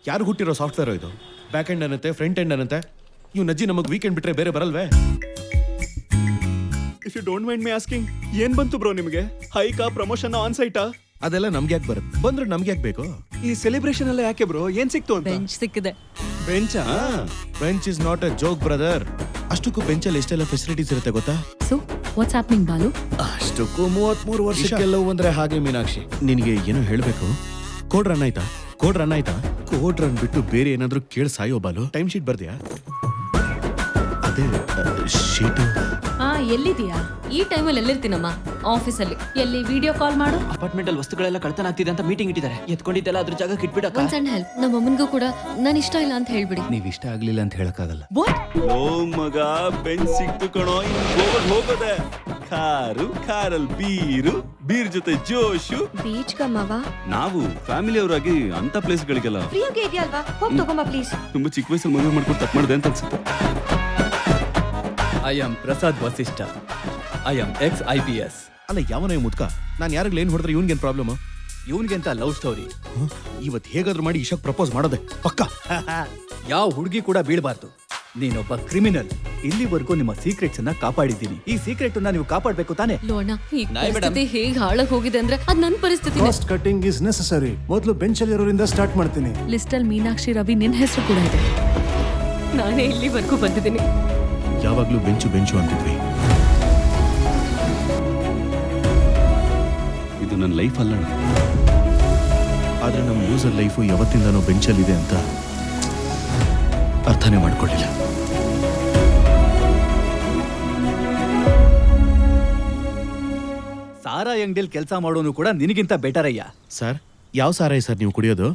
ಯಾರು ಹುಟ್ಟಿರೋ ಸಾಫ್ಟ್ವೇರ್ ಇದು? ಬ್ಯಾಕ್ ಎಂಡ್ ಅನ್ನತ್ತೆ, ಫ್ರಂಟ್ ಎಂಡ್ ಅನ್ನತ್ತೆ. ಇವ್ ನಜ್ಜಿ ನಮಗೆ ವೀಕೆಂಡ್ ಬಿಟ್ರೆ ಬೇರೆ ಬರಲ್ವೇ? If you don't mind my asking, ಏನ್ ಬಂತು ಬ್ರೋ ನಿಮಗೆ? ಹೈಕಾ, ಪ್ರಮೋಷನ್, ಆನ್ ಸೈಟಾ? ಅದೆಲ್ಲ ನಮ್ಗೆ ಯಾಕೆ ಬರುತ್ತೆ? ಬಂದ್ರೆ ನಮ್ಗೆ ಯಾಕೆ ಬೇಕು? ಈ ಸೆಲೆಬ್ರೇಷನ್ ಎಲ್ಲ ಯಾಕೆ ಬ್ರೋ? ಏನ್ ಸಿಕ್ತು ಅಂತ? ಬೆಂಚ್ ಸಿಕ್ಕಿದೆ. ಬೆಂಚಾ? Bench is not a joke brother. ಅಷ್ಟಕ್ಕೂ ಬೆಂಚಲ್ಲಿ ಎಷ್ಟೆಲ್ಲ ಫೆಸಿಲಿಟೀಸ್ ಇರುತ್ತೆ ಗೊತ್ತಾ? So what's happening Balu? ಅಷ್ಟಕ್ಕೂ 33 ವರ್ಷಕ್ಕೆಲ್ಲವೂ ಅಂದ್ರೆ ಹಾಗೆ ಮೀನಾಕ್ಷಿ. ನಿನಗೆ ಏನೋ ಹೇಳ್ಬೇಕು. ಕೋಡ್ ರನ್ ಆಯ್ತಾ? ಕೋಡ್ ರನ್ ಬಿಟ್ಟು ಬೇರೆ ಏನಾದ್ರೂ ಕೇಳಿ ಸಾಯೋ ಬಾಲು. Time sheet ಬರ್ದ್ಯಾ? ಅದೇ ಶೀಟು. ಎಲ್ಲಿದೀಯಾ? ಈ ಟೈಮಲ್ಲಿ ಎಲ್ಲಿರ್ತೀನಮ್ಮ? ಆಫೀಸಲ್ಲಿ. ಎಲ್ಲಿ? ವಿಡಿಯೋ ಕಾಲ್ ಮಾಡು. ಅಪಾರ್ಟ್ಮೆಂಟ್ ಅಲ್ಲಿ ವಸ್ತುಗಳೆಲ್ಲ ಕಳ್ತನ ಆಗ್ತಿದೆ ಅಂತ ಮೀಟಿಂಗ್ ಇಟ್ಟಿದ್ದಾರೆ. ಎತ್ಕೊಂಡಿದ್ದೆಲ್ಲ ಅದ್ರ ಜಾಗಕ್ಕೆ ಇಟ್ಬಿಡಕ್ಕ. ಒಂದ್ ಸಣ್ಣ ಹೆಲ್ಪ್, ನಮ್ಮ ಅಮ್ಮನ್ಗೂ ಕೂಡ ನಾನು ಇಷ್ಟ ಇಲ್ಲ ಅಂತ ಹೇಳ್ಬಿಡಿ. ನೀವ್ ಇಷ್ಟ ಆಗ್ಲಿಲ್ಲ ಅಂತ ಹೇಳಕ್ಕಾಗಲ್ಲ. ಓ ಮಗ, ಬೆಂಚ್ ಸಿಕ್ತು ಕಣೋ. ಹೋಗೋದೆ ಕಾರಲ್ಲಿ ಬೀರ್ ಜೊತೆ ಜೋಶು. ಬೀಚ್ ಕಮ್ಮವ ನಾವು ಫ್ಯಾಮಿಲಿ ಅವರಾಗಿ ಅಂತ ಪ್ಲೇಸ್ ಗಳಿಗೆಲ್ಲ ಫ್ರೀಯಾಗಿ ಇದೆಯಲ್ವಾ? ಹೋಗಿ ತಗೊಂಬ ಪ್ಲೀಸ್. ತುಂಬಾ ಚಿಕ್ಕ ವಯಸ್ಸಲ್ಲಿ ಮದುವೆ ಮಾಡ್ಕೊಂಡು ತಪ್ಪು ಮಾಡಿದೆ ಅಂತ ಅನ್ಸುತ್ತೆ. I am Prasad Vasishtha. I am ex IPS. ಅಲ್ಲ ಯಾವನ ಮುದ್ಕ? ನಾನು ಯಾರಿಗ್ಲ ಏನ್ ಹೊಡೆದ್ರೆ ಇವನ್ಗೇನ್ ಪ್ರಾಬ್ಲಮ್? ಇವನ್ಗೆಂತ ಲವ್ ಸ್ಟೋರಿ. ಇವತ್ತು ಹೇಗಾದ್ರೂ ಮಾಡಿ ಇಶಾಕ್ ಪ್ರಪೋಸ್ ಮಾಡೋದೆ ಪಕ್ಕ. ಯಾವ ಹುಡುಗಿ ಕೂಡ ಬೀಳಬಾರ್ದು. ನೀನೊಬ್ಬ ಕ್ರಿಮಿನಲ್. ಇಲ್ಲಿವರೆಗೂ ನಿಮ್ಮ ಸೀಕ್ರೆಟ್ಸ್ ಅನ್ನ ಕಾಪಾಡಿದ್ದೀನಿ. ಈ ಸೀಕ್ರೆಟ್ ಅನ್ನ ನೀವು ಕಾಪಾಡಬೇಕು ತಾನೆ? ಲೋಣ, ಈ ಪರಿಸ್ಥಿತಿ ಹೇಗ್ ಹಾಳಾಗ್ ಹೋಗಿದೆ ಅಂದ್ರೆ ಅದ್ ನನ್ ಪರಿಸ್ಥಿತಿ. Cost cutting is necessary. ಮೊದಲು ಬೆಂಚಲ್ಲಿ ಇರೋರಿಂದ ಸ್ಟಾರ್ಟ್ ಮಾಡ್ತೀನಿ. ಲಿಸ್ಟ್ ಅಲ್ಲಿ ಮೀನಾಕ್ಷಿ ರವಿ ನಿನ್ ಹೆಸರು ಕೂಡ ಇದೆ. ನಾನೇ ಇಲ್ಲಿವರೆಗೂ ಬಂದಿದ್ದೀನಿ. ಯಾವಾಗ್ಲೂ ಬೆಂಚು ಅಂತಿದ್ವಿ. ಇದು ನನ್ನ ಲೈಫ್ ಅಲ್ಲ. ಆದ್ರೆ ನಮ್ಮ ಯೂಸರ್ ಲೈಫು ಯಾವತ್ತಿಂದನೋ ಬೆಂಚಲ್ಲಿದೆ ಅಂತ ಅರ್ಥನೇ ಮಾಡ್ಕೊಳ್ಳಿಲ್ಲ. ಸಾರಾ ಅಂಗಡಿಯಲ್ಲಿ ಕೆಲಸ ಮಾಡೋನು ಕೂಡ ನಿನಗಿಂತ ಬೆಟರ್ ಅಯ್ಯ. ಸರ್, ಯಾವ ಸಾರಾಯಿ ಸರ್ ನೀವು ಕುಡಿಯೋದು?